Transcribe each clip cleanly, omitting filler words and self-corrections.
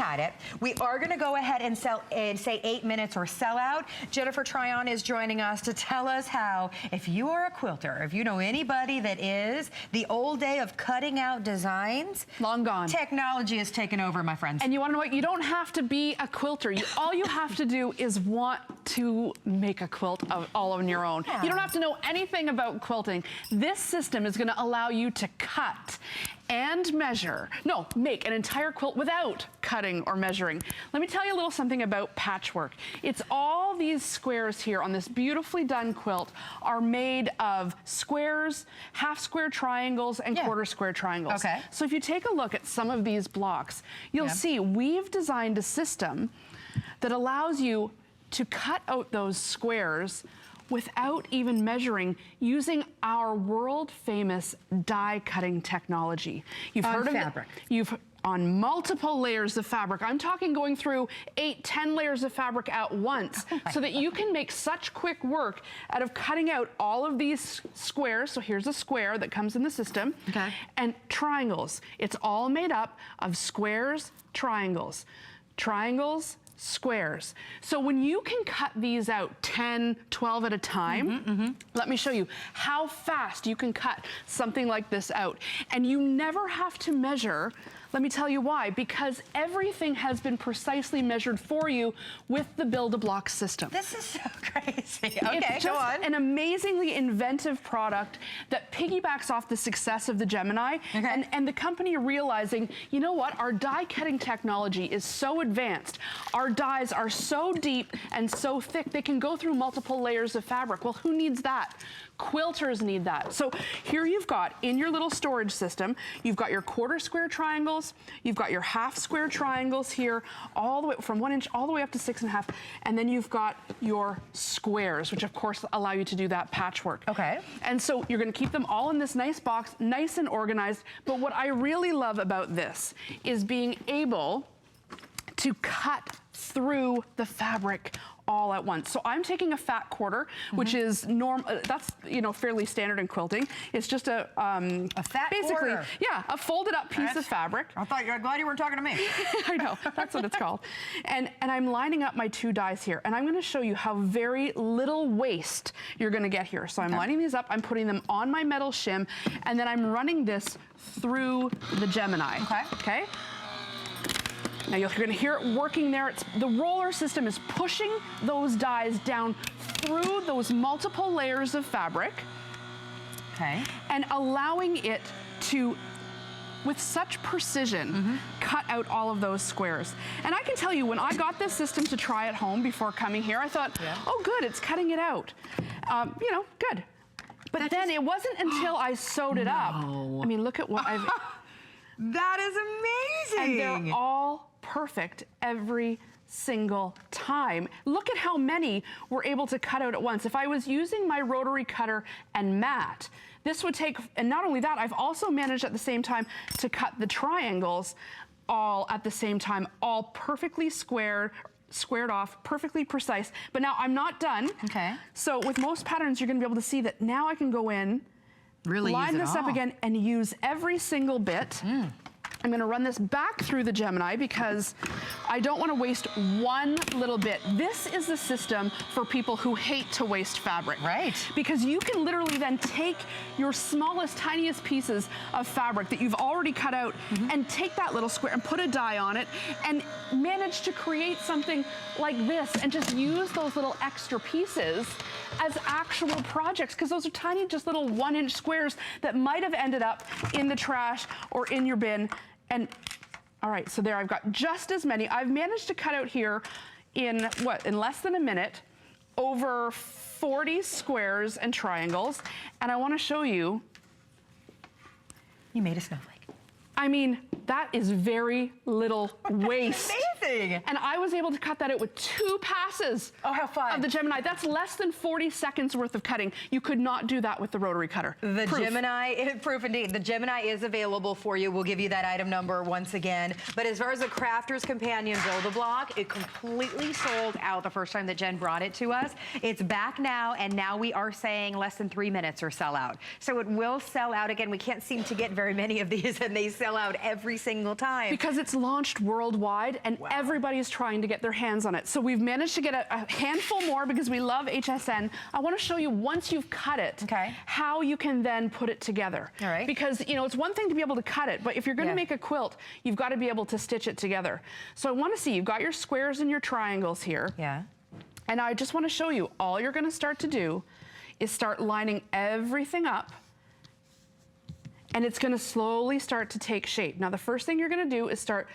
had it. We are gonna go ahead and say 8 minutes or sell out. Jennifer Tryon is joining us to tell us how, if you are a quilter, if you know anybody that is, the old day of cutting out designs, long gone. Technology has taken over, my friends. And you wanna know what? You don't have to be a quilter. All you have to do is want to make a quilt all on your own. Yeah. You don't have to know anything about quilting. This system is gonna allow you to cut and measure. No, make an entire quilt without cutting or measuring. Let me tell you a little something about patchwork. It's all these squares here on this beautifully done quilt are made of squares, half square triangles, and quarter square triangles. Okay. So if you take a look at some of these blocks, you'll see we've designed a system that allows you to cut out those squares without even measuring, using our world famous die cutting technology. You've heard of fabric. On multiple layers of fabric. I'm talking going through 8, 10 layers of fabric at once so that you can make such quick work out of cutting out all of these squares. So here's a square that comes in the system. Okay. And triangles. It's all made up of squares, triangles, squares. So when you can cut these out 10, 12 at a time, let me show you how fast you can cut something like this out. And you never have to measure. Let me tell you why. Because everything has been precisely measured for you with the BuildABlock system. This is so crazy. Okay, go on. It's an amazingly inventive product that piggybacks off the success of the Gemini. Okay. And the company realizing, you know what, our die cutting technology is so advanced. Our dies are so deep and so thick, they can go through multiple layers of fabric. Well, who needs that? Quilters need that. So here you've got, in your little storage system, you've got your quarter square triangles, you've got your half square triangles here, all the way from 1 inch all the way up to 6.5, and then you've got your squares, which of course allow you to do that patchwork. Okay. And so you're gonna keep them all in this nice box, nice and organized, but what I really love about this is being able to cut through the fabric all at once. So I'm taking a fat quarter, which is that's, you know, fairly standard in quilting. It's just a fat quarter. Yeah, a folded up piece of fabric. I'm glad you weren't talking to me. I know, that's what it's called. And I'm lining up my 2 dies here, and I'm gonna show you how very little waste you're gonna get here. So I'm lining these up, I'm putting them on my metal shim, and then I'm running this through the Gemini. Okay. Now you're gonna hear it working there. The roller system is pushing those dies down through those multiple layers of fabric. Okay. And allowing it to, with such precision, cut out all of those squares. And I can tell you, when I got this system to try at home before coming here, I thought, oh good, it's cutting it out. You know, good. But then it wasn't until I sewed it up. I mean, look at what I've... That is amazing. And they're all perfect every single time. Look at how many we're able to cut out at once. If I was using my rotary cutter and mat, this would take, and not only that, I've also managed at the same time to cut the triangles all at the same time, all perfectly squared off, perfectly precise. But now I'm not done. Okay. So with most patterns, you're gonna be able to see that now I can go in, line this up again, and use every single bit. I'm gonna run this back through the Gemini because I don't wanna waste one little bit. This is the system for people who hate to waste fabric. Right. Because you can literally then take your smallest, tiniest pieces of fabric that you've already cut out and take that little square and put a die on it and manage to create something like this and just use those little extra pieces as actual projects, because those are tiny, just little 1-inch squares that might have ended up in the trash or in your bin. And all right, so there I've got just as many. I've managed to cut out here in less than a minute, over 40 squares and triangles. And I want to show you. You made a snowflake. I mean, that is very little waste amazing. And I was able to cut that out with 2 passes. Oh, how fun. Of the Gemini. That's less than 40 seconds worth of cutting. You could not do that with the rotary cutter. The Gemini, proof indeed. The Gemini is available for you. We'll give you that item number once again. But as far as the Crafter's Companion Build-A-Block, it completely sold out the first time that Jen brought it to us. It's back now, and now we are saying less than 3 minutes or sell out. So it will sell out again. We can't seem to get very many of these, and they sell out every single time. Because it's launched worldwide, and everybody's trying to get their hands on it. So we've managed to get a handful more because we love HSN. I want to show you, once you've cut it, how you can then put it together. All right. Because, you know, it's one thing to be able to cut it, but if you're going to make a quilt, you've got to be able to stitch it together. So I want to see, you've got your squares and your triangles here. Yeah. And I just want to show you, all you're going to start to do is start lining everything up, and it's going to slowly start to take shape. Now, the first thing you're going to do is start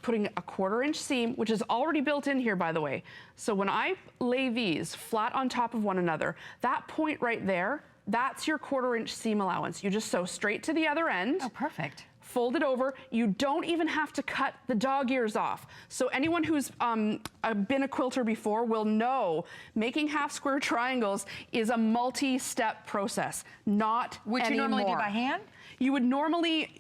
putting a 1/4 inch seam, which is already built in here, by the way. So when I lay these flat on top of one another, that point right there, that's your 1/4 inch seam allowance. You just sew straight to the other end. Oh, perfect. Fold it over. You don't even have to cut the dog ears off. So anyone who's been a quilter before will know making half square triangles is a multi-step process, not Which anymore. you normally do by hand? You would normally,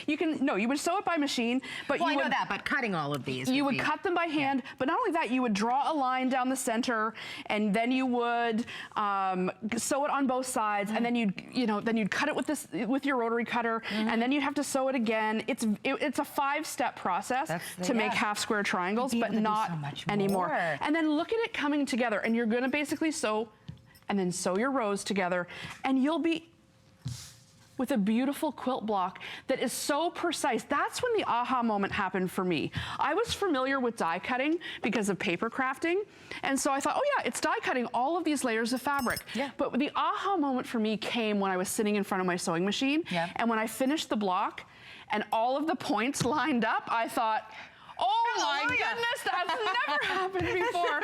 you would sew it by machine, but Well, you I know would, that, but cutting all of these. you would cut them by hand, but not only that, you would draw a line down the center, and then you would sew it on both sides, and then you'd cut it with your rotary cutter, and then you'd have to sew it again. It's a 5-step process to make half square triangles, but not anymore. And then look at it coming together, and you're going to basically sew, and then sew your rows together, and you'll be with a beautiful quilt block that is so precise. That's when the aha moment happened for me. I was familiar with die cutting because of paper crafting, and so I thought, oh yeah, it's die cutting all of these layers of fabric. Yeah. But the aha moment for me came when I was sitting in front of my sewing machine, and when I finished the block and all of the points lined up, I thought, oh my goodness, that's never happened before.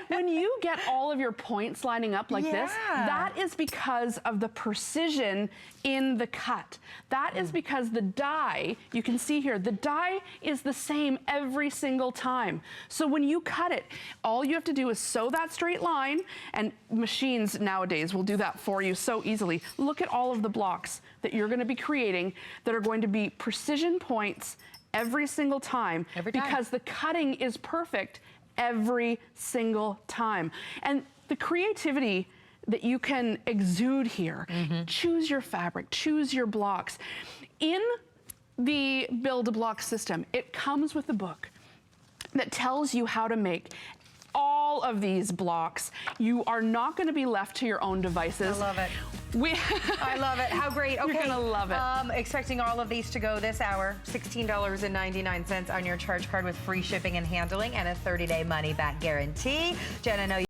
When you get all of your points lining up like this, that is because of the precision in the cut. That is because the die, you can see here, the die is the same every single time. So when you cut it, all you have to do is sew that straight line, and machines nowadays will do that for you so easily. Look at all of the blocks that you're going to be creating that are going to be precision points every single time, because the cutting is perfect every single time. And the creativity that you can exude here, choose your fabric, choose your blocks. In the Build-A-Block system, it comes with a book that tells you how to make all of these blocks. You are not going to be left to your own devices. I love it. I love it. How great. Okay. You're going to love it. Expecting all of these to go this hour. $16.99 on your charge card with free shipping and handling and a 30-day money-back guarantee. Jen, I know